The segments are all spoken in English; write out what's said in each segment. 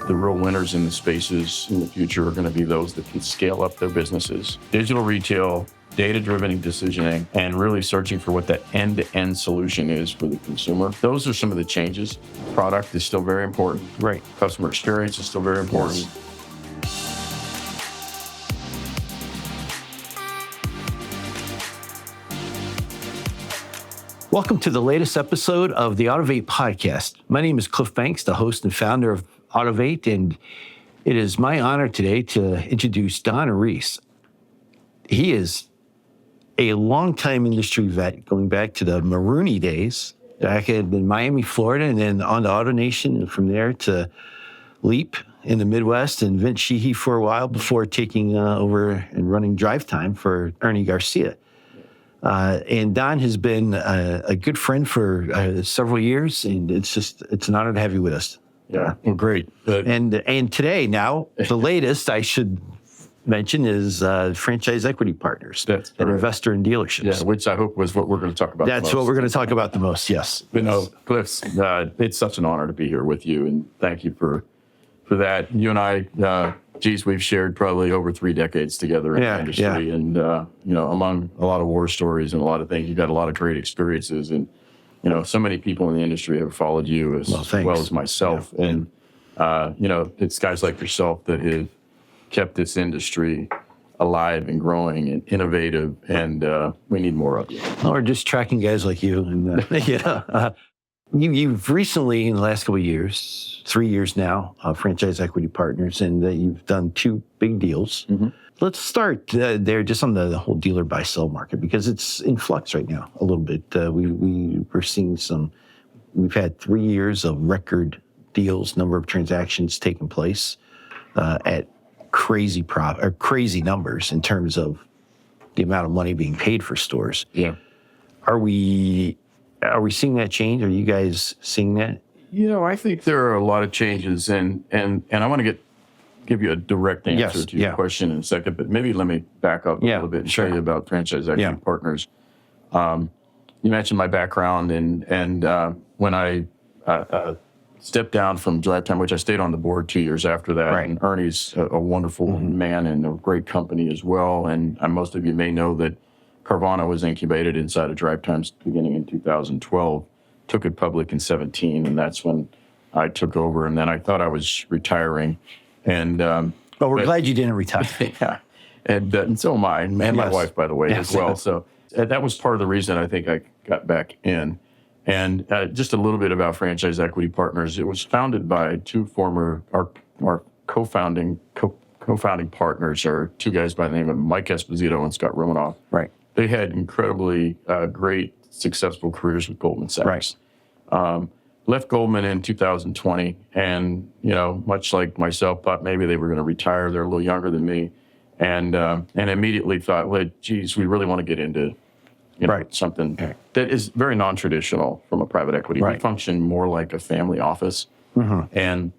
the real winners in the spaces in the future are going to be those that can scale up their businesses. Digital retail, data-driven decisioning, and really searching for what that end-to-end solution is for the consumer. Those are some of the changes. Product is still very important. Right. Customer experience is still very important. Yes. Welcome to the latest episode of the AUTOVATE podcast. My name is Cliff Banks, the host and founder of AUTOVATE, and it is my honor today to introduce Don Reese. He is a longtime industry vet, going back to the Marooney days, back in Miami, Florida, and then on to AutoNation, and from there to Leap in the Midwest, and Vince Sheehy for a while before taking over and running Drive Time for Ernie Garcia. And Don has been a good friend for several years, and it's an honor to have you with us. Yeah, well, great. And today, now, the latest I should mention is Franchise Equity Partners, That's an correct. investor in dealerships. Yeah, which I hope was what we're going to talk about. That's what we're going to talk about the most, yes. But no, Cliff, it's such an honor to be here with you, and thank you for that. You and I, we've shared probably over 3 decades together in the industry, and among a lot of war stories and a lot of things, you've got a lot of great experiences, and so many people in the industry have followed you as well as myself, and it's guys like yourself that have kept this industry alive and growing and innovative, and we need more of you. Well, we're just tracking guys like you, and You've recently, in the last couple of years, 3 years now, Franchise Equity Partners, and you've done 2 big deals. Mm-hmm. Let's start there just on the whole dealer buy-sell market, because it's in flux right now a little bit. We're seeing we've had 3 years of record deals, number of transactions taking place at crazy numbers in terms of the amount of money being paid for stores. Yeah. Are we seeing that change? Are you guys seeing that? I think there are a lot of changes, and I want to give you a direct answer to your question in a second, but maybe let me back up a little bit and tell you about Franchise Equity Partners. You mentioned my background, and when I stepped down from Drive Time, which I stayed on the board 2 years after that, and Ernie's a wonderful man and a great company as well, and most of you may know that Carvana was incubated inside of Drive Times beginning in 2012, took it public in 17, and that's when I took over. And then I thought I was retiring. And we're glad you didn't retire. Yeah, and so am I, and my wife, by the way, as well. So that was part of the reason I think I got back in. And just a little bit about Franchise Equity Partners. It was founded by 2 former, our co-founding partners are 2 guys by the name of Mike Esposito and Scott Romanoff. Right. They had incredibly great, successful careers with Goldman Sachs. Right. Left Goldman in 2020, and much like myself, thought maybe they were going to retire. They're a little younger than me, and immediately thought, well, geez, we really want to get into something that is very non-traditional from a private equity. We function more like a family office, and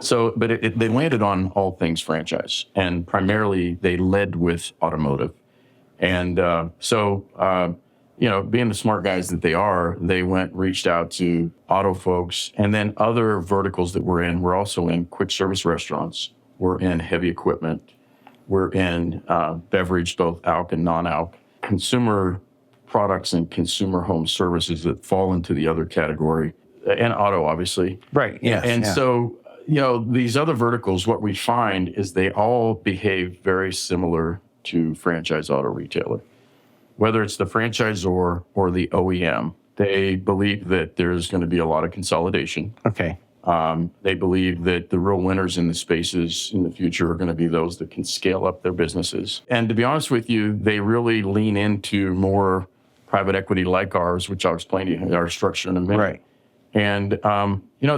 so, but they landed on all things franchise, and primarily they led with automotive. And being the smart guys that they are, they reached out to auto folks, and then other verticals that we're in. We're also in quick service restaurants. We're in heavy equipment. We're in beverage, both alc and non-alc, consumer products and consumer home services that fall into the other category, and auto, obviously. Right. Yeah. And so, these other verticals, what we find is they all behave very similar to franchise auto retailer. Whether it's the franchisor or the OEM, they believe that there's going to be a lot of consolidation. Okay. They believe that the real winners in the spaces in the future are going to be those that can scale up their businesses. And to be honest with you, they really lean into more private equity like ours, which I'll explain to you our structure in a minute. Right. And,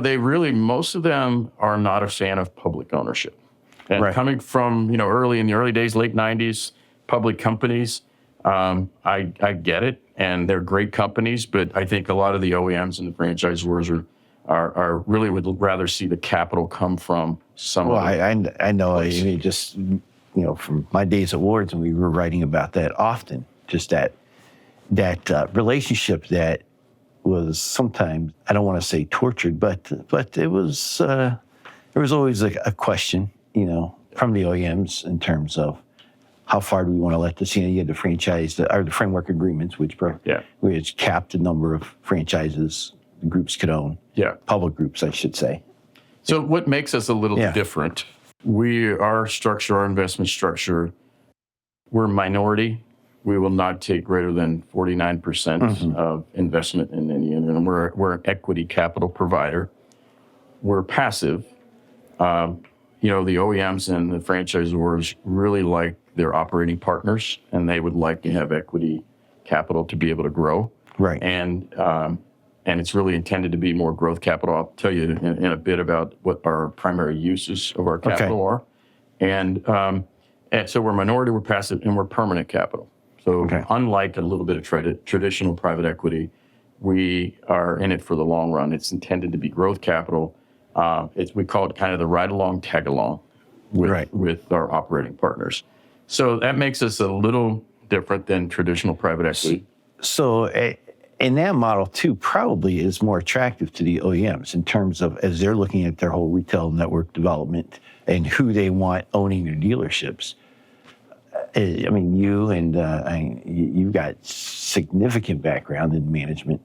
they really, most of them are not a fan of public ownership. And coming from, in the early days, late 90s, public companies, I get it, and they're great companies, but I think a lot of the OEMs and the franchisors are really would rather see the capital come from someone. Well, I know. I mean, just from my days at Wards, and we were writing about that often. Just that relationship that was sometimes, I don't want to say tortured, but it was there was always a question, from the OEMs in terms of how far do we want to let this? You had the franchise, or the framework agreements, which capped the number of franchises the groups could own. Yeah. Public groups, I should say. So what makes us a little different, our investment structure, we're minority. We will not take greater than 49% of investment in any unit. And we're an equity capital provider. We're passive. The OEMs and the franchisors really like their operating partners, and they would like to have equity capital to be able to grow. Right. And it's really intended to be more growth capital. I'll tell you in a bit about what our primary uses of our capital are. And so we're minority, we're passive, and we're permanent capital. So unlike a little bit of traditional private equity, we are in it for the long run. It's intended to be growth capital. We call it kind of the ride-along, tag-along with our operating partners. So that makes us a little different than traditional private equity. So and that model, too, probably is more attractive to the OEMs in terms of as they're looking at their whole retail network development and who they want owning their dealerships. I mean, you've got signifiking background in management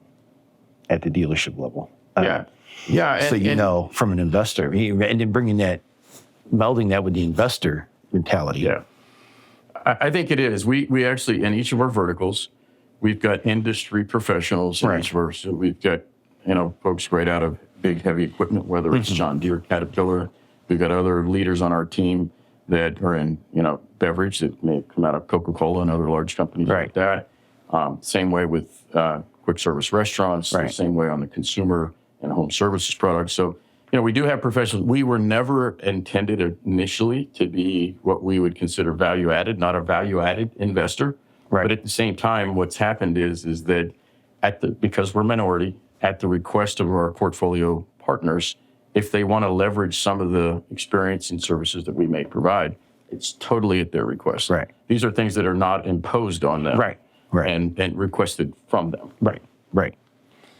at the dealership level. So from an investor, and then melding that with the investor mentality. Yeah, I think it is. We actually, in each of our verticals, we've got industry professionals in each of our, so we've got, folks right out of big, heavy equipment, whether it's John Deere, Caterpillar. We've got other leaders on our team that are in, beverage that may come out of Coca-Cola and other large companies like that. Same way with quick service restaurants, the same way on the consumer and home services products. So, we do have professionals. We were never intended initially to be what we would consider value-added, not a value-added investor. Right. But at the same time, what's happened is that because we're minority, at the request of our portfolio partners, if they want to leverage some of the experience and services that we may provide, it's totally at their request. Right. These are things that are not imposed on them. Right. And requested from them. Right.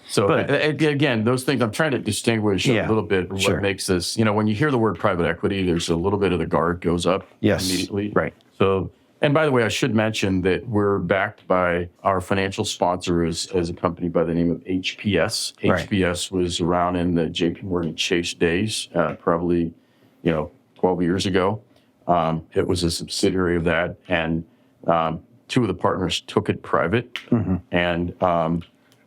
So again, those things I'm trying to distinguish a little bit what makes this, when you hear the word private equity, there's a little bit of the guard goes up immediately. Right. So, and by the way, I should mention that we're backed by our financial sponsor as a company by the name of HPS. HPS was around in the JP Morgan Chase days, probably, 12 years ago. It was a subsidiary of that, and two of the partners took it private, and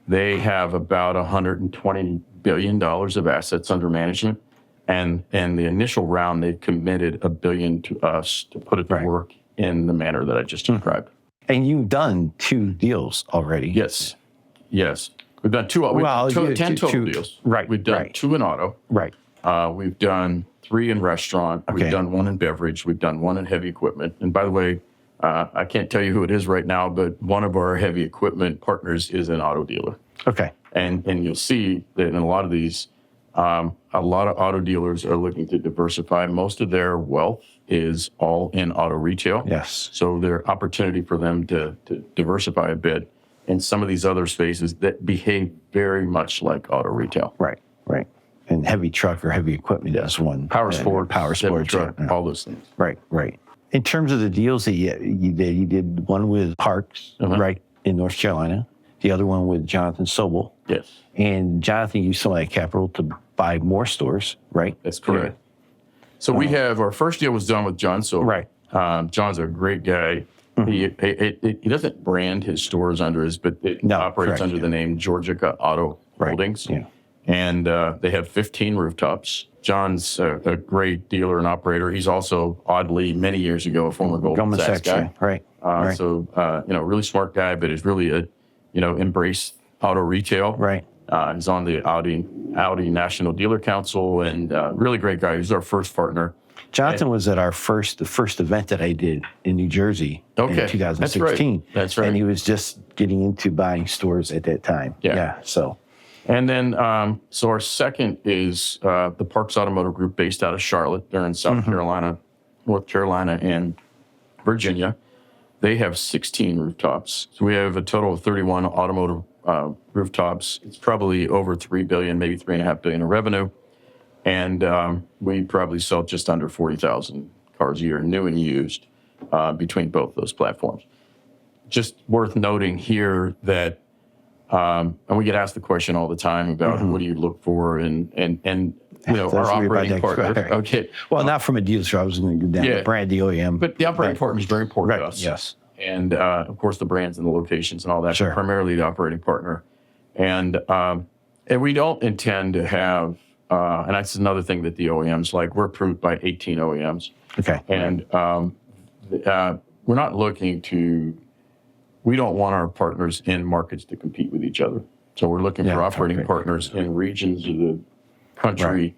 they have about $120 billion of assets under management. And the initial round, they committed $1 billion to us to put it to work in the manner that I just described. And you've done 2 deals already. Yes. We've done 10 total deals. Right. We've done 2 in auto. Right. We've done 3 in restaurant. We've done 1 in beverage. We've done 1 in heavy equipment. And by the way, I can't tell you who it is right now, but one of our heavy equipment partners is an auto dealer. Okay. And you'll see that in a lot of these, a lot of auto dealers are looking to diversify. Most of their wealth is all in auto retail. Yes. So there's opportunity for them to diversify a bit in some of these other spaces that behave very much like auto retail. Right. And heavy truck or heavy equipment is one. Power sports, truck, all those things. Right. In terms of the deals that you did one with Parks, right, in North Carolina. The other one with Jonathan Sobel. Yes. And Jonathan used some of that capital to buy more stores, right? That's correct. So we have, our first deal was done with John Sobel. Right. John's a great guy. He doesn't brand his stores under but it operates under the name Georgica Auto Holdings. Yeah. And they have 15 rooftops. John's a great dealer and operator. He's also, oddly, many years ago, a former Goldman Sachs guy. Right. So, really smart guy, but is really embrace auto retail. Right. He's on the Audi National Dealer Council, and really great guy. He's our first partner. Jonathan was at the first event that I did in New Jersey in 2016. That's right. And he was just getting into buying stores at that time. Yeah. So. And then, so our second is the Parks Automotive Group based out of Charlotte. They're in South Carolina, North Carolina, and Virginia. They have 16 rooftops. So we have a total of 31 automotive rooftops. It's probably over $3 billion, maybe $3.5 billion in revenue. And we probably sell just under 40,000 cars a year, new and used, between both those platforms. Just worth noting here that, and we get asked the question all the time about what do you look for, and our operating partner. Okay. Well, not from a dealership. I was going to go down the brand, the OEM. But the operating partner is very important to us. Yes. And of course, the brands and the locations and all that. Sure. Primarily the operating partner, and we don't intend to have. And that's another thing that the OEMs like. We're approved by 18 OEMs. Okay. And we're not looking to. We don't want our partners in markets to compete with each other. So we're looking for operating partners in regions of the country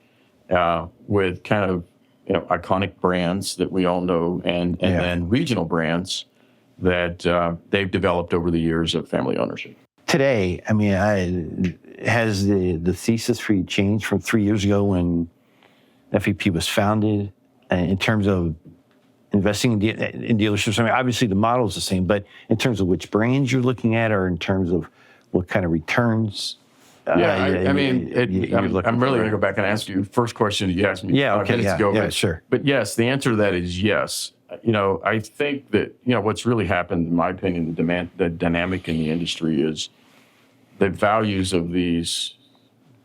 with kind of iconic brands that we all know, and then regional brands that they've developed over the years of family ownership. Today, I mean, has the thesis for you changed from 3 years ago when FEP was founded in terms of investing in dealerships? I mean, obviously the model is the same, but in terms of which brands you're looking at, or in terms of what kind of returns? I'm really going to go back and ask you. First question you asked me. Yeah, okay, minutes ago, sure. But yes, the answer to that is yes. I think that what's really happened, in my opinion, the dynamic in the industry is the values of these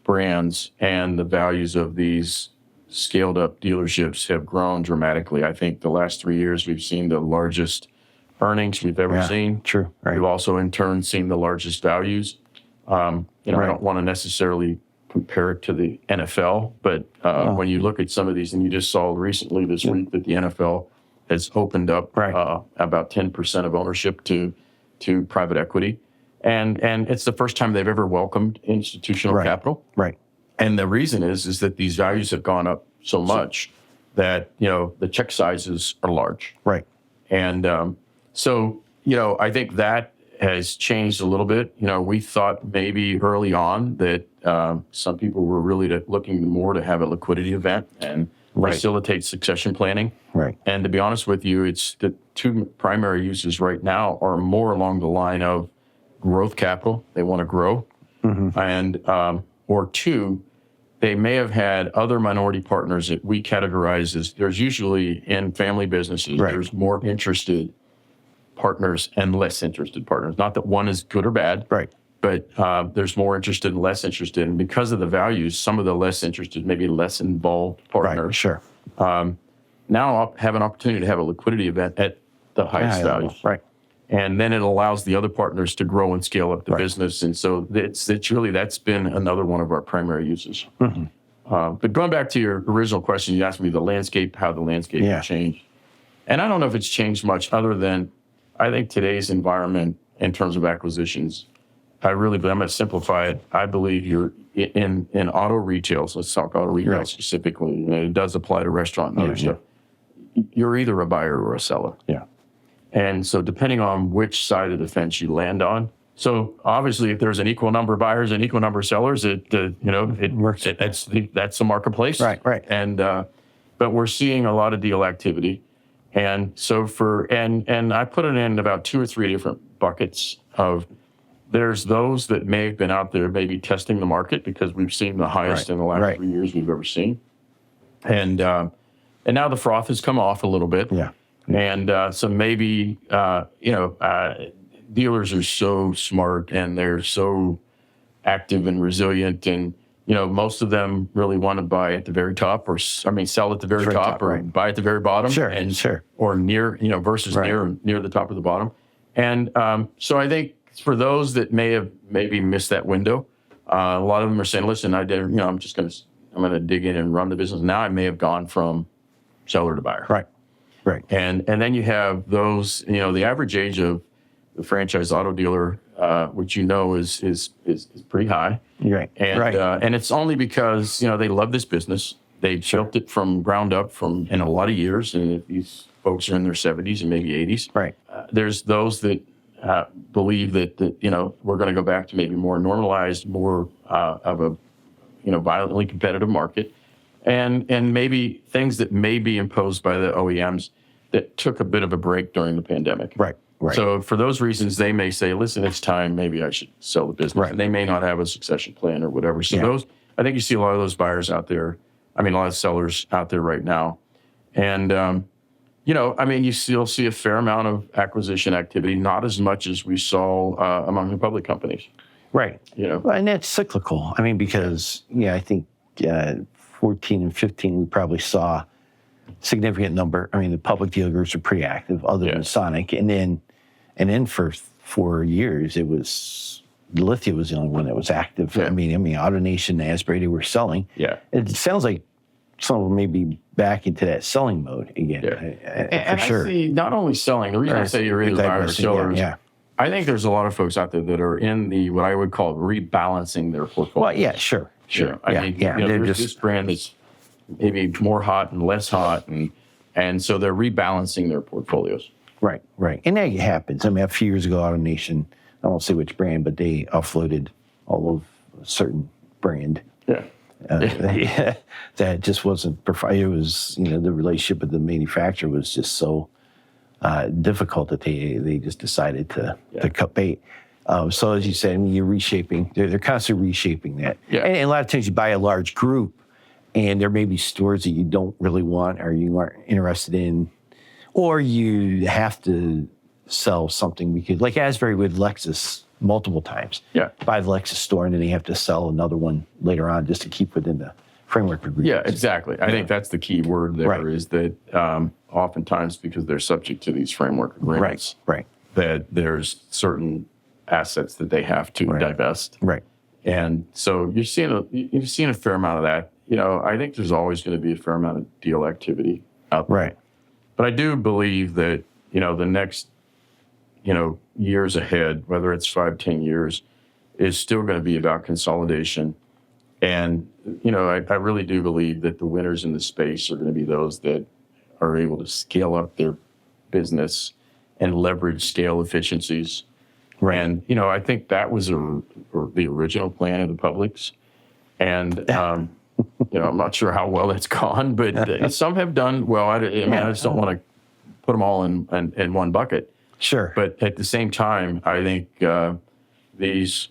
brands and the values of these scaled up dealerships have grown dramatically. I think the last 3 years we've seen the largest earnings we've ever seen. True. Right. We've also in turn seen the largest values. I don't want to necessarily compare it to the NFL, but when you look at some of these, and you just saw recently this week that the NFL has opened up about 10% of ownership to private equity. And it's the first time they've ever welcomed institutional capital. Right. And the reason is that these values have gone up so much that, the check sizes are large. Right. And I think that has changed a little bit. We thought maybe early on that some people were really looking more to have a liquidity event and facilitate succession planning. Right. And to be honest with you, it's the two primary uses right now are more along the line of growth capital. They want to grow. And, or two, they may have had other minority partners that we categorize as, there's usually in family businesses, there's more interested partners and less interested partners. Not that one is good or bad, but there's more interested and less interested. And because of the values, some of the less interested, maybe less involved partners now have an opportunity to have a liquidity event at the highest value. Right. And then it allows the other partners to grow and scale up the business. And so it's really, that's been another one of our primary uses. But going back to your original question, you asked me how the landscape has changed. And I don't know if it's changed much other than I think today's environment in terms of acquisitions, but I'm going to simplify it. I believe you're in auto retail, so let's talk auto retail specifically, and it does apply to restaurant and other stuff. You're either a buyer or a seller. Yeah. And so depending on which side of the fence you land on, so obviously if there's an equal number of buyers and equal number of sellers, it works. That's the marketplace. Right. And but we're seeing a lot of deal activity. And so and I put it in about 2 or 3 different buckets of, there's those that may have been out there maybe testing the market because we've seen the highest in the last 3 years we've ever seen. And now the froth has come off a little bit. Yeah. And so maybe, dealers are so smart and they're so active and resilient, and, most of them really want to buy at the very top sell at the very top or buy at the very bottom. Or near, versus near the top of the bottom. And so I think for those that may have maybe missed that window, a lot of them are saying, listen, I'm going to dig in and run the business. Now I may have gone from seller to buyer. Right. And then you have those, the average age of the franchise auto dealer, which is pretty high. Right. And it's only because, they love this business. They built it from ground up in a lot of years. And these folks are in their 70s and maybe 80s. Right. There's those that believe that we're going to go back to maybe more normalized, more of a, violently competitive market. And maybe things that may be imposed by the OEMs that took a bit of a break during the pandemic. Right. So for those reasons, they may say, listen, it's time, maybe I should sell the business. And they may not have a succession plan or whatever. So those, I think you see a lot of those buyers out there a lot of sellers out there right now. And, you still see a fair amount of acquisition activity, not as much as we saw among the public companies. Right. Well, and that's cyclical. Because, I think 14 and 15, we probably saw significant number. The public dealers are pretty active other than Sonic. And then for 4 years, it was Lithia was the only one that was active. Yeah. AutoNation, Asbury, they were selling. Yeah. It sounds like some of them may be back into that selling mode again. Yeah. For sure. I see not only selling, the reason I say you're either buyers or sellers, I think there's a lot of folks out there that are in the, what I would call rebalancing their portfolio. Well, yeah, sure. There's this brand that's maybe more hot and less hot, and so they're rebalancing their portfolios. Right. And that happens. A few years ago, AutoNation, I won't say which brand, but they offloaded all of a certain brand. Yeah. That just wasn't, it was, the relationship with the manufacturer was just so difficult that they just decided to cut bait. So as you said, you're reshaping, they're constantly reshaping that. Yeah. And a lot of times you buy a large group and there may be stores that you don't really want or you aren't interested in, or you have to sell something because, like Asbury with Lexus multiple times. Yeah. Buy the Lexus store and then they have to sell another one later on just to keep within the framework agreement. Yeah, exactly. I think that's the key word there is that oftentimes because they're subject to these framework agreements, that there's certain assets that they have to divest. Right. And so you're seeing a fair amount of that. I think there's always going to be a fair amount of deal activity out there. Right. But I do believe that, the next, years ahead, whether it's 5-10 years, is still going to be about consolidation. And, I really do believe that the winners in the space are going to be those that are able to scale up their business and leverage scale efficiencies. Right. And, I think that was the original plan of the publics. And, I'm not sure how well it's gone, but some have done well. I just don't want to put them all in one bucket. Sure. But at the same time, I think these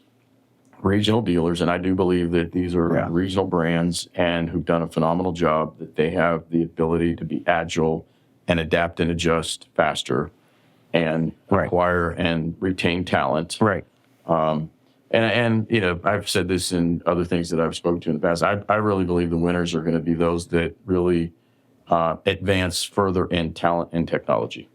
regional dealers, and I do believe that these are regional brands and who've done a phenomenal job, that they have the ability to be agile and adapt and adjust faster and acquire and retain talent. Right. And I've said this in other things that I've spoken to in the past. I really believe the winners are going to be those that really advance further in talent and technology.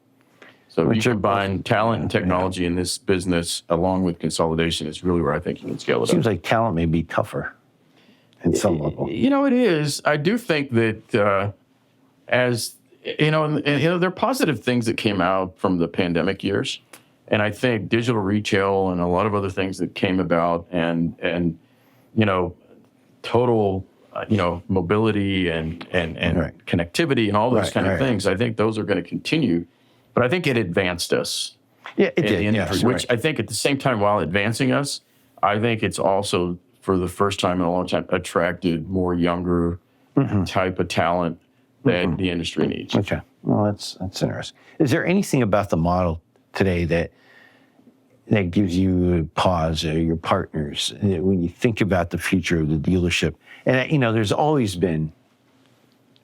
So if you combine talent and technology in this business along with consolidation, is really where I think you can scale it up. Seems like talent may be tougher in some level. It is. I do think that there are positive things that came out from the pandemic years. And I think digital retail and a lot of other things that came about and total, mobility and connectivity and all those kind of things, I think those are going to continue. But I think it advanced us. Yeah, it did. Which I think at the same time, while advancing us, I think it's also, for the first time in a long time, attracted more younger type of talent that the industry needs. Okay. Well, that's interesting. Is there anything about the model today that gives you pause, or your partners, when you think about the future of the dealership? And, there's always been,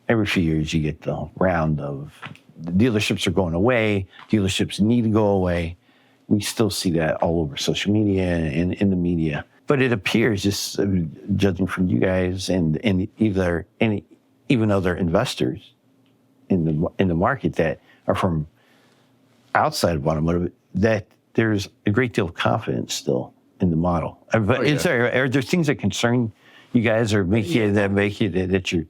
every few years you get the round of the dealerships are going away, dealerships need to go away. We still see that all over social media and in the media. But it appears, just judging from you guys and even other investors in the market that are from outside of automotive, that there's a great deal of confidence still in the model. But are there things that concern you guys or make you that you're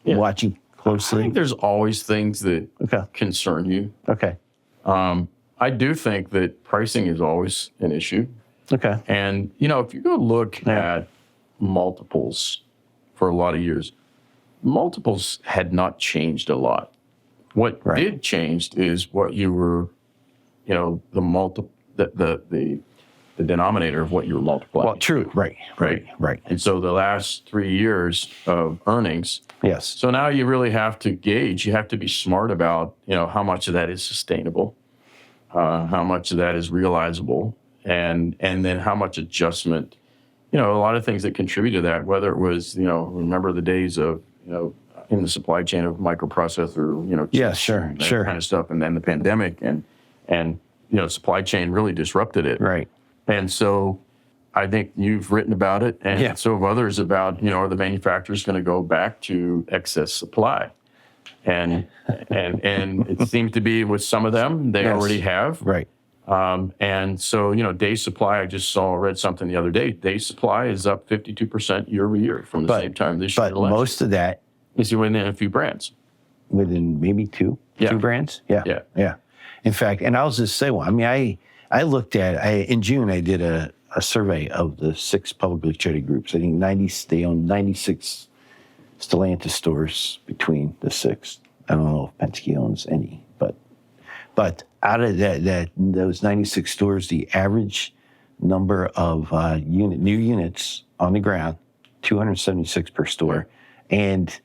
watching closely? I think there's always things that concern you. Okay. I do think that pricing is always an issue. Okay. And, if you go look at multiples for a lot of years, multiples had not changed a lot. What did change is what you were, the denominator of what you were multiplying. Well, true. Right. And so the last 3 years of earnings. Yes. So now you really have to gauge. You have to be smart about, how much of that is sustainable, how much of that is realizable, and then how much adjustment. A lot of things that contribute to that. Whether it was, remember the days of in the supply chain of microprocessor, Yeah, chips sure, and that sure. kind of stuff, and then the pandemic and supply chain really disrupted it. Right. And so I think you've written about it, and so have others about, are the manufacturers going to go back to excess supply? And it seems to be with some of them, they already have. Right. And so, day supply, I just read something the other day. Day supply is up 52% year over year from the same time this year. But most of that is within a few brands. Within maybe two brands? Yeah. In fact, and I'll just say one. I mean, I looked at, in June, I did a survey of the 6 publicly traded groups. I think they own 96 Stellantis stores between the 6. I don't know if Penske owns any, but out of those 96 stores, the average number of new units on the ground, 276 per store, and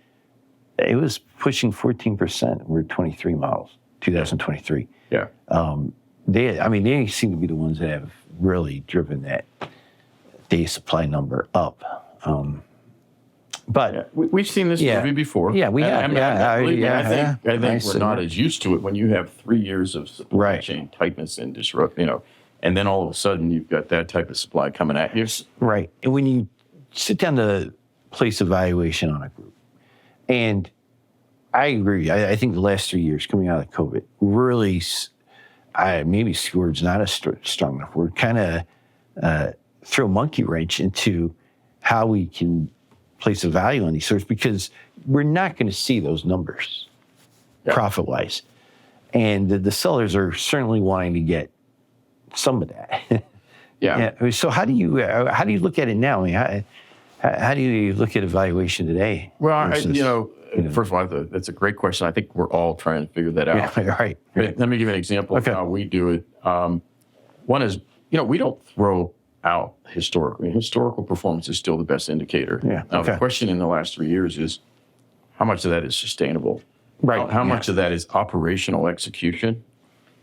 it was pushing 14%. We're 23 models, 2023. Yeah. They seem to be the ones that have really driven that day supply number up. But we've seen this movie before. Yeah, we have. I think we're not as used to it when you have 3 years of supply chain tightness and disrupt, and then all of a sudden you've got that type of supply coming at you. Right. And when you sit down to place evaluation on a group, and I agree, I think the last 3 years coming out of COVID really, maybe steward's not a strong enough word, kind of throw a monkey wrench into how we can place a value on these stores, because we're not going to see those numbers profit-wise. And the sellers are certainly wanting to get some of that. Yeah. So how do you look at it now? I mean, how do you look at evaluation today? Well, first of all, that's a great question. I think we're all trying to figure that out. Yeah, right. But let me give you an example of how we do it. One is, we don't throw out historically. Historical performance is still the best indicator. Yeah. Now, the question in the last 3 years is how much of that is sustainable? Right. How much of that is operational execution?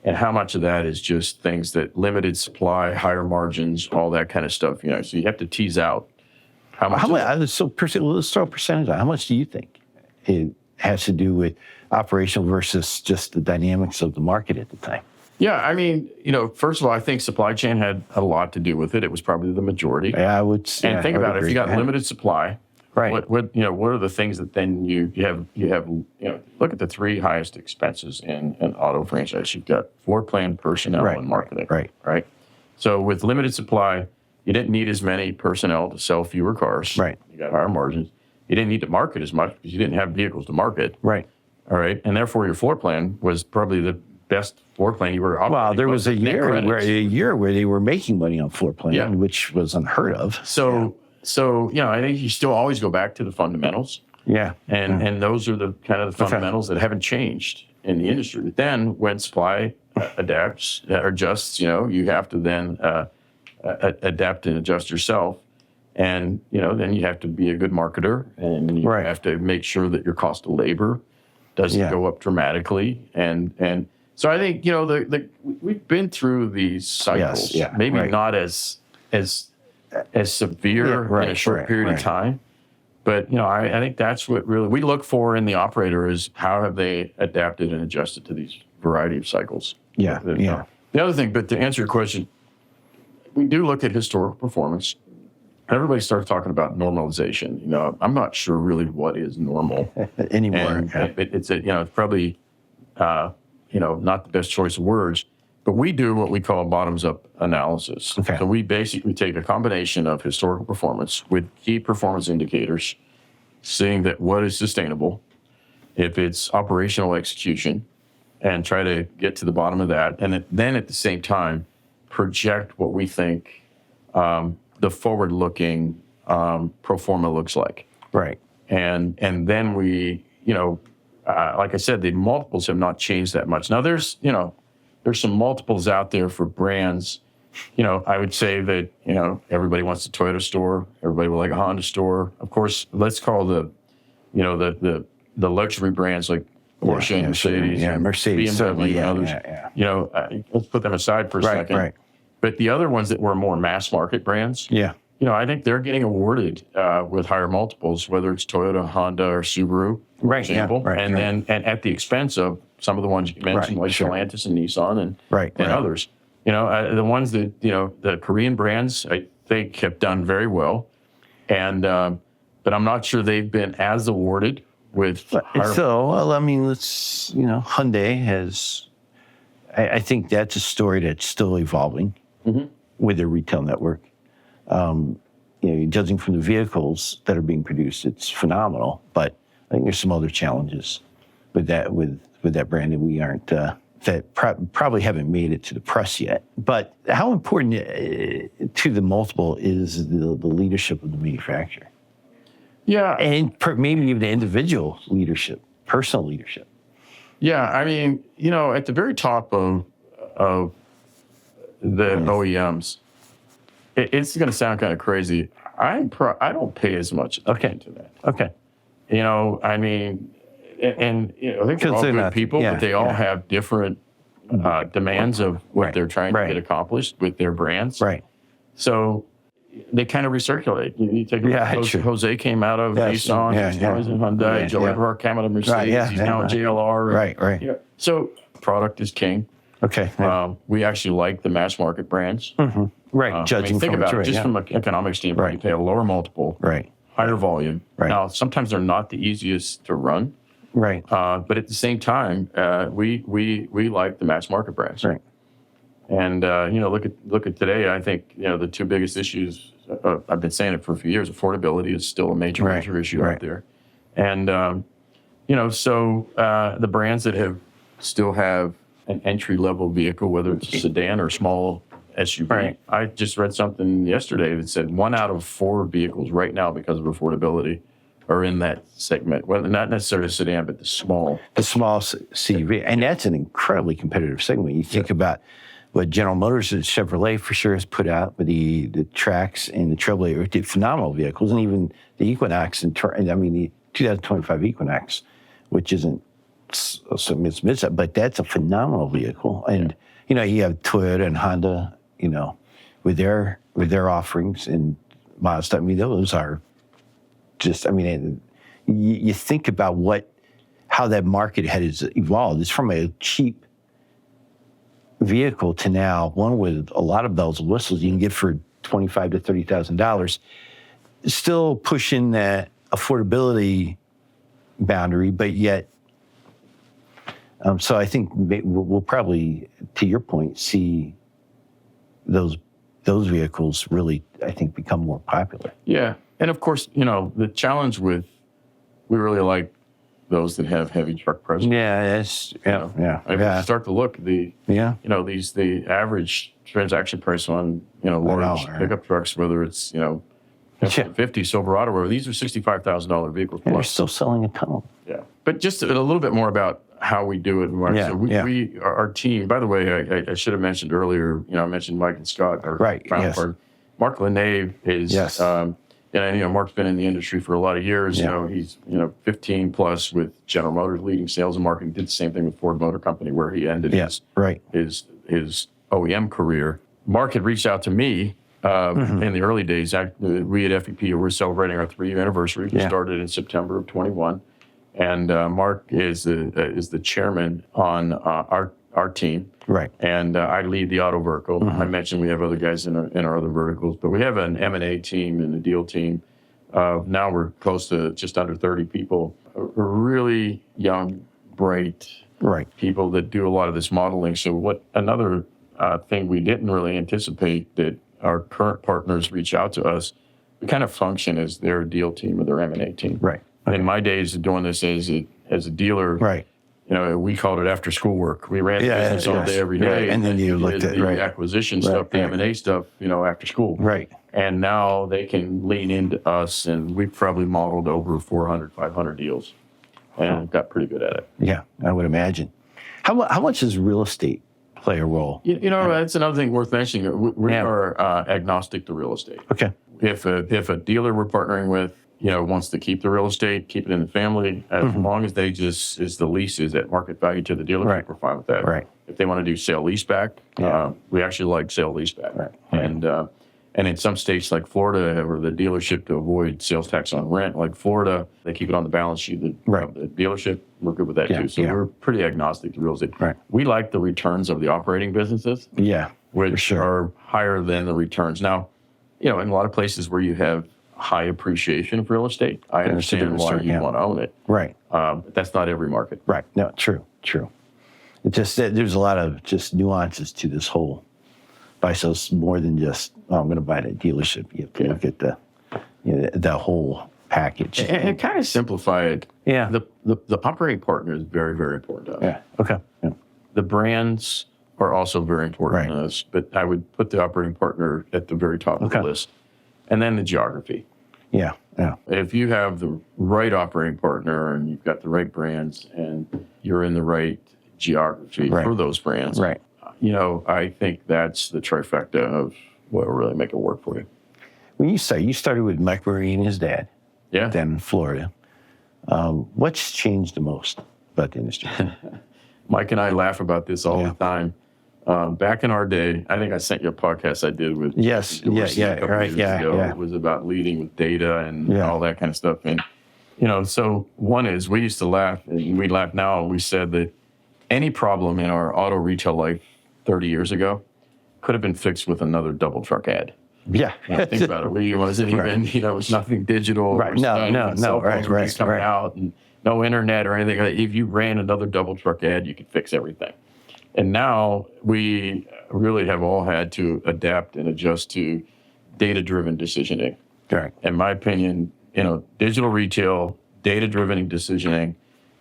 And how much of that is just things that limited supply, higher margins, all that kind of stuff? So you have to tease out how much. Let's throw a percentage on. How much do you think it has to do with operational versus just the dynamics of the market at the time? Yeah, I mean, first of all, I think supply chain had a lot to do with it. It was probably the majority. Yeah, I would say. And think about it. If you got limited supply, right? What are the things that then you have? Look at the 3 highest expenses in an auto franchise. You've got floor plan, personnel, and marketing. Right. So with limited supply, you didn't need as many personnel to sell fewer cars. Right. You got higher margins. You didn't need to market as much because you didn't have vehicles to market. Right. All right. And therefore, your floor plan was probably the best floor plan you were operating. Well, there was a year where they were making money on floor plan, which was unheard of. So I think you still always go back to the fundamentals. Yeah. And those are the kind of the fundamentals that haven't changed in the industry. But then when supply adjusts, you have to then adapt and adjust yourself. And, then you have to be a good marketer, and you have to make sure that your cost of labor doesn't go up dramatically. And so I think, we've been through these cycles, maybe not as severe in a short period of time. But, I think that's what really we look for in the operator is how have they adapted and adjusted to these variety of cycles. Yeah. The other thing, but to answer your question, we do look at historical performance. Everybody starts talking about normalization. I'm not sure really what is normal anymore. It's probably not the best choice of words, but we do what we call a bottoms-up analysis. Okay. So we basically take a combination of historical performance with key performance indicators, seeing that what is sustainable, if it's operational execution, and try to get to the bottom of that, and then at the same time project what we think the forward-looking pro forma looks like. Right. And then we, like I said, the multiples have not changed that much. Now there's some multiples out there for brands. I would say that, everybody wants a Toyota store. Everybody would like a Honda store. Of course, let's call the luxury brands like Porsche and Mercedes. Yeah, Mercedes. BMW and others. Let's put them aside for a second. Right. But the other ones that were more mass market brands, I think they're getting awarded with higher multiples, whether it's Toyota, Honda, or Subaru, for example, and then at the expense of some of the ones you mentioned, like Stellantis and Nissan and others. The ones that the Korean brands, I think, have done very well, and but I'm not sure they've been as awarded with. Hyundai has. I think that's a story that's still evolving with their retail network. Judging from the vehicles that are being produced, it's phenomenal. But I think there's some other challenges with that brand that we aren't that probably haven't made it to the press yet. But how important to the multiple is the leadership of the manufacturer? Yeah, and maybe even the individual leadership, personal leadership. Yeah, I mean, at the very top of the OEMs, it's going to sound kind of crazy. I don't pay as much attention to that. Okay. I mean, and I think they're all good people, but they all have different demands of what they're trying to get accomplished with their brands. Right. So they kind of recirculate. You take a look, Jose came out of Nissan, now he's in Hyundai. Joe Everhart came out of Mercedes, he's now in JLR. Right. Yeah. So product is king. Okay. We actually like the mass market brands. Mm-hmm. Right. Judging think from about it, just from an economic standpoint, you pay a lower multiple, higher volume. Right. Now, sometimes they're not the easiest to run. Right. But at the same time, we like the mass market brands. Right. And look at today. I think the two biggest issues. I've been saying it for a few years. Affordability is still a major issue out there, and so the brands that still have an entry level vehicle, whether it's a sedan or small SUV. Right. I just read something yesterday that said 1 out of 4 vehicles right now, because of affordability, are in that segment. Well, not necessarily a sedan, but the small CV, and that's an incredibly competitive segment. You think about what General Motors and Chevrolet for sure has put out with the Trax and the Trailblazer, did phenomenal vehicles, and even the Equinox the 2025 Equinox, which isn't but that's a phenomenal vehicle. And you have Toyota and Honda, with their offerings and Mazda. I mean, those are just. I mean, you think about how that market has evolved. It's from a cheap vehicle to now one with a lot of bells and whistles you can get for $25,000 to $30,000, still pushing that affordability boundary, but yet. So I think we'll probably, to your point, see those vehicles really, I think, become more popular. Yeah, and of course, the challenge we really like those that have heavy truck presence. If you start to look, the average transaction price on large pickup trucks, whether it's F-150, Silverado, where these are $65,000 vehicles plus. And they're still selling a ton. Yeah, but just a little bit more about how we do it. So our team. By the way, I should have mentioned earlier. I mentioned Mike and Scott. Our part. Mark Lenave is. Yes. Mark's been in the industry for a lot of years. Yeah. He's 15 plus with General Motors, leading sales and marketing. Did the same thing with Ford Motor Company, where he ended his OEM career. Mark had reached out to me in the early days. We at FEP were celebrating our 3-year anniversary. We started in September of 21. And Mark is the chairman on our team, right? And I lead the auto vertical. Mm-hmm. I mentioned we have other guys in our other verticals, but we have an M&A team and a deal team. Now we're close to just under 30 people. Really young, bright people that do a lot of this modeling. So another thing we didn't really anticipate, that our current partners reach out to us. We kind of function as their deal team or their M&A team, right? Okay. In my days of doing this as a dealer, we called it after school work. We ran the business all day, every day. And then you looked at the acquisition stuff, the M&A stuff, after school. Right. And now they can lean into us, and we've probably modeled over 400, 500 deals, and got pretty good at it. Yeah, I would imagine. How much does real estate play a role? That's another thing worth mentioning. We are agnostic to real estate. Okay. If a dealer we're partnering with, wants to keep the real estate, keep it in the family, as long as the lease is at market value to the dealership, we're fine with that. Right. If they want to do sale leaseback, we actually like sale leaseback. Right. And And in some states like Florida, or the dealership to avoid sales tax on rent, like Florida, they keep it on the balance sheet. The dealership, we're good with that too. So we're pretty agnostic to real estate. Right. We like the returns of the operating businesses, which are higher than the returns. Now, in a lot of places where you have high appreciation of real estate, I understand why you want to own it. Right. But that's not every market. Right. No, true. It just, there's a lot of just nuances to this whole buy sales, more than just, I'm going to buy that dealership. You have to look at the whole package. And kind of simplify it. Yeah. The operating partner is very, very important to us. Yeah. Okay. Yeah. The brands are also very important to us, but I would put the operating partner at the very top of the list. And then the geography. Yeah. If you have the right operating partner and you've got the right brands and you're in the right geography for those brands, I think that's the trifecta of what will really make it work for you. When you started with Mike Murray and his dad, then in Florida. What's changed the most about the industry? Mike and I laugh about this all the time. Back in our day, I think I sent you a podcast I did with It was about leading with data and all that kind of stuff. And so one is, we used to laugh, and we laugh now, and we said that any problem in our auto retail life 30 years ago could have been fixed with another double truck ad. Yeah. Think about it. We wasn't even, it was nothing digital. Right. No. Right. Coming out, and no internet or anything. If you ran another double truck ad, you could fix everything. And now we really have all had to adapt and adjust to data-driven decisioning. Correct. In my opinion, digital retail, data-driven decisioning,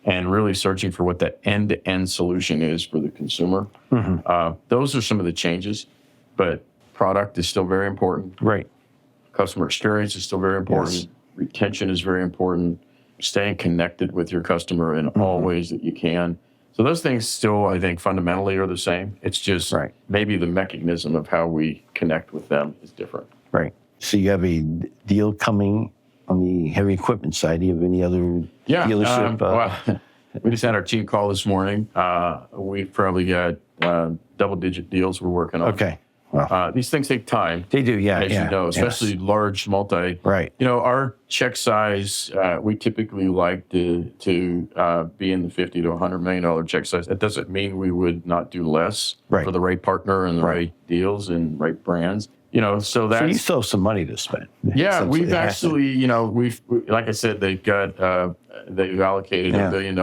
and really searching for what that end-to-end solution is for the consumer. Those are some of the changes, but product is still very important. Right. Customer experience is still very important. Yes. Retention is very important. Staying connected with your customer in all ways that you can. So those things still, I think, fundamentally are the same. It's just maybe the mechanism of how we connect with them is different. Right. So you have a deal coming on the heavy equipment side. Do you have any other dealership? Well, we just had our team call this morning. We've probably got double-digit deals we're working on. Okay. Wow. These things take time. They do, as you know, especially large multi. Right. Our check size, we typically like to be in the $50 to $100 million check size. That doesn't mean we would not do less for the right partner and the right deals and right brands. So that's... So you still have some money to spend. Yeah, we've actually, we've, like I said, they've allocated $1 billion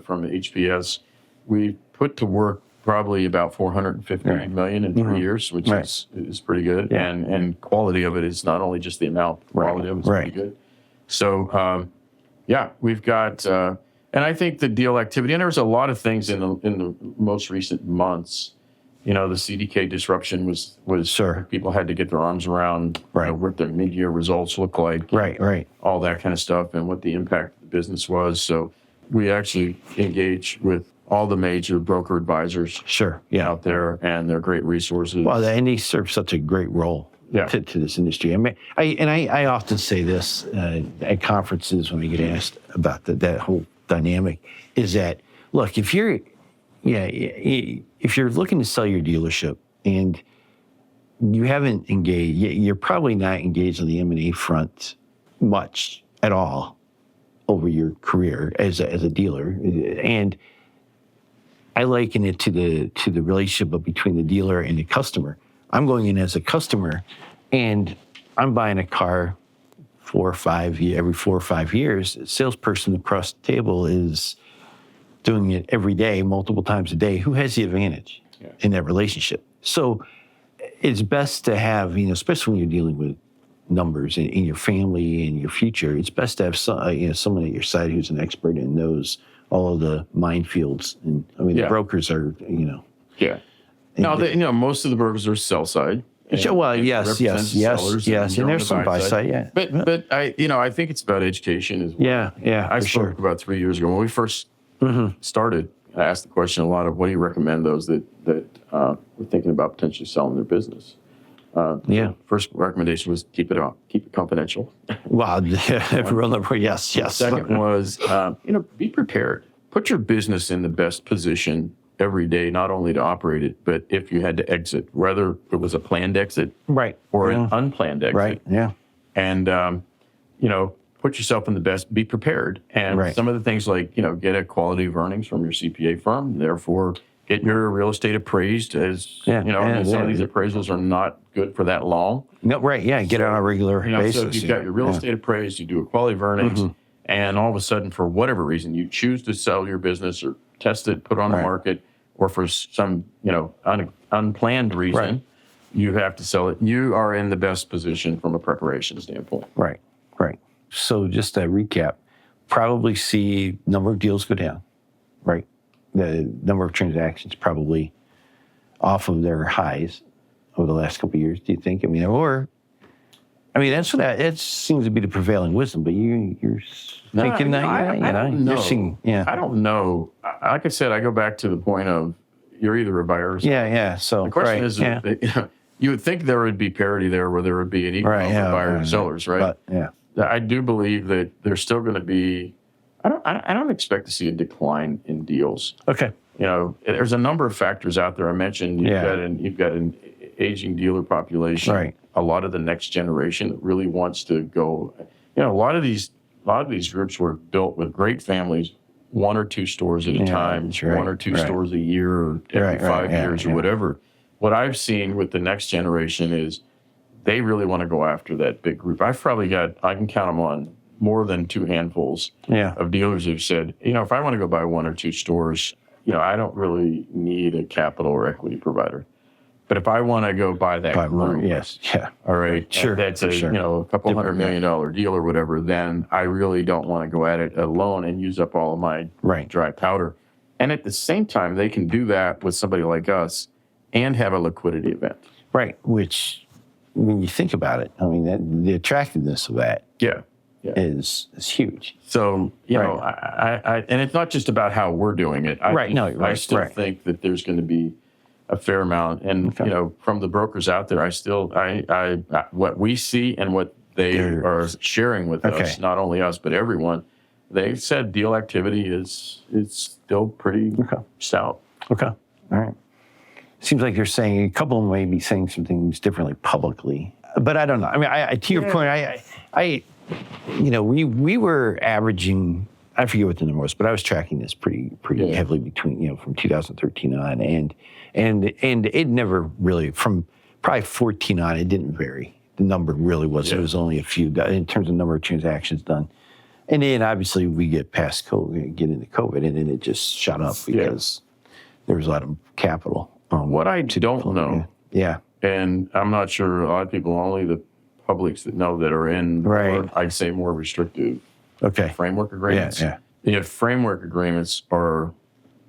from the HPS. We've put to work probably about $450 million in 3 years, which is pretty good. Yeah. And quality of it is not only just the amount, quality of it is pretty good. So, we've got, and I think the deal activity, and there's a lot of things in the most recent months. The CDK disruption was people had to get their arms around what their mid-year results look like. Right. All that kind of stuff and what the impact of the business was. So we actually engage with all the major broker advisors out there, and they're great resources. Well, and they serve such a great role to this industry. I mean, I often say this at conferences when we get asked about that whole dynamic, is that, look, if you're looking to sell your dealership and you haven't engaged, you're probably not engaged on the M&A front much at all over your career as a dealer. And I liken it to the relationship between the dealer and the customer. I'm going in as a customer, and I'm buying a car every 4 or 5 years. A salesperson across the table is doing it every day, multiple times a day. Who has the advantage in that relationship? So it's best to have, especially when you're dealing with numbers in your family and your future, it's best to have someone at your side who's an expert and knows all of the minefields. And the brokers are, Yeah. Now, most of the brokers are sell side. Well, yes. And there's some buy side, But I think it's about education as well. Yeah. I spoke about 3 years ago when we first started. I asked the question a lot of, what do you recommend those that were thinking about potentially selling their business? First recommendation was keep it confidential. Wow, real number. Yes. Second was, be prepared. Put your business in the best position every day, not only to operate it, but if you had to exit, whether it was a planned exit or an unplanned exit. Right, yeah. And, put yourself in the best, be prepared. And some of the things like, get a quality of earnings from your CPA firm, therefore get your real estate appraised as, some of these appraisals are not good for that long. No, right, yeah, get it on a regular basis. So if you've got your real estate appraised, you do a quality of earnings, and all of a sudden, for whatever reason, you choose to sell your business or test it, put it on the market, or for some, unplanned reason, you have to sell it. You are in the best position from a preparation standpoint. Right. So just to recap, probably see number of deals go down, right? The number of transactions probably off of their highs over the last couple of years, do you think? That's what it seems to be the prevailing wisdom, but you're thinking that, I don't know. You're seeing, I don't know. Like I said, I go back to the point of you're either a buyer or seller. Yeah. So the question is, you would think there would be parity there where there would be an equal buyer and sellers, right? But, I do believe that there's still going to be. I don't expect to see a decline in deals. Okay. There's a number of factors out there. I mentioned you've got an aging dealer population. Right. A lot of the next generation that really wants to go. A lot of these groups were built with great families, 1 or 2 stores at a time, 1 or 2 stores a year, or every 5 years, or whatever. What I've seen with the next generation is they really want to go after that big group. I can count them on more than 2 handfuls of dealers who've said, if I want to go buy 1 or 2 stores, I don't really need a capital or equity provider. But if I want to go buy that group, all right, sure, that's a couple $100 million deal or whatever, then I really don't want to go at it alone and use up all of my dry powder. And at the same time, they can do that with somebody like us and have a liquidity event. Right, which, when you think about it, the attractiveness of that is huge. So, I and it's not just about how we're doing it. I still think that there's going to be a fair amount. And, from the brokers out there, I what we see and what they are sharing with us, not only us, but everyone, they said deal activity is still pretty stout. Okay. All right. Seems like they're saying a couple of them may be saying some things differently publicly, but I don't know. To your point, we were averaging, I forget what the number was, but I was tracking this pretty heavily between, from 2013 on, and it never really, from probably 14 on, it didn't vary. The number really was, it was only a few in terms of number of transactions done. And then obviously we get past COVID, get into COVID, and then it just shot up because there was a lot of capital. What I don't know, and I'm not sure a lot of people, only the publics that know that are in, I'd say more restrictive framework agreements. Framework agreements are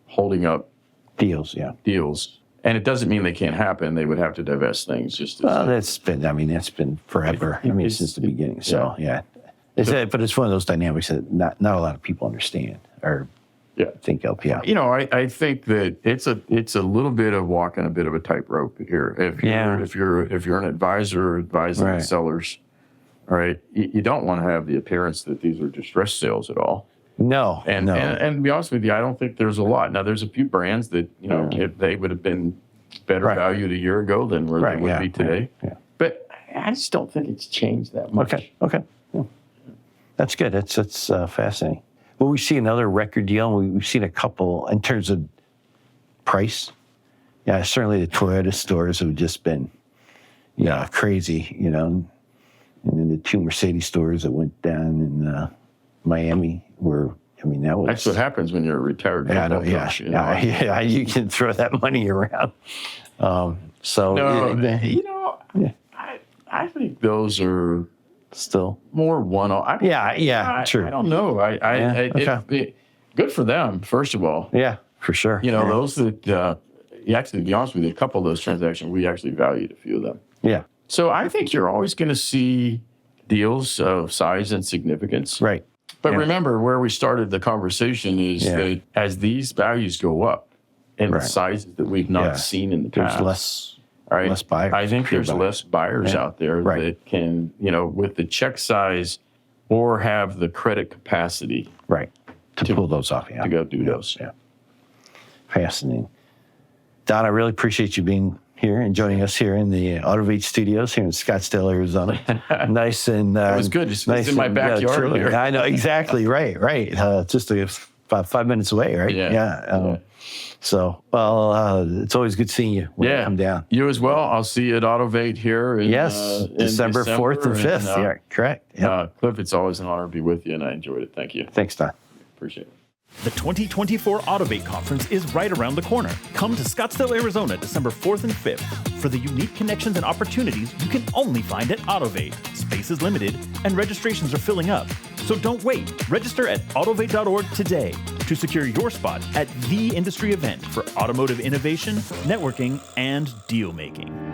holding up deals. And it doesn't mean they can't happen. They would have to divest things. That's been forever. Since the beginning. So, but it's one of those dynamics that not a lot of people understand or think of. I think that it's a little bit of walking a bit of a tightrope here. If you're an advisor advising sellers, all right, you don't want to have the appearance that these are distressed sales at all. No. And to be honest with you, I don't think there's a lot. Now, there's a few brands that, if they would have been better valued a year ago than where they would be today. But I just don't think it's changed that much. Okay. Yeah. That's good. That's fascinating. Well, we see another record deal. We've seen a couple in terms of price. Yeah, certainly the Toyota stores have just been, crazy, And then the 2 Mercedes stores that went down in Miami were, that was... That's what happens when you're a retired football coach. You can throw that money around. I think those are still more one-off. True. I don't know. Good for them, first of all. Yeah, for sure. Those that, actually, to be honest with you, a couple of those transactions, we actually valued a few of them. Yeah. So I think you're always going to see deals of size and significance. Right. But remember, where we started the conversation is that as these values go up in the sizes that we've not seen in the past, there's less buyers. I think there's less buyers out there that can, with the check size or have the credit capacity. To pull those off, to go do those. Yeah. Fascinating. Don, I really appreciate you being here and joining us here in the AUTOVATE studios here in Scottsdale, Arizona. Nice and it was good. It's nice in my backyard here. I know, exactly. Right. Just about 5 minutes away, right? Yeah. So, well, it's always good seeing you when you come down. You as well. I'll see you at AUTOVATE here in December 4th and 5th. Yeah, correct. Yep. Cliff, it's always an honor to be with you, and I enjoyed it. Thank you. Thanks, Don. Appreciate it. The 2024 AUTOVATE Conference is right around the corner. Come to Scottsdale, Arizona, December 4th and 5th for the unique connections and opportunities you can only find at AUTOVATE. Space is limited and registrations are filling up. So don't wait. Register at autovate.org today to secure your spot at the industry event for automotive innovation, networking, and deal making.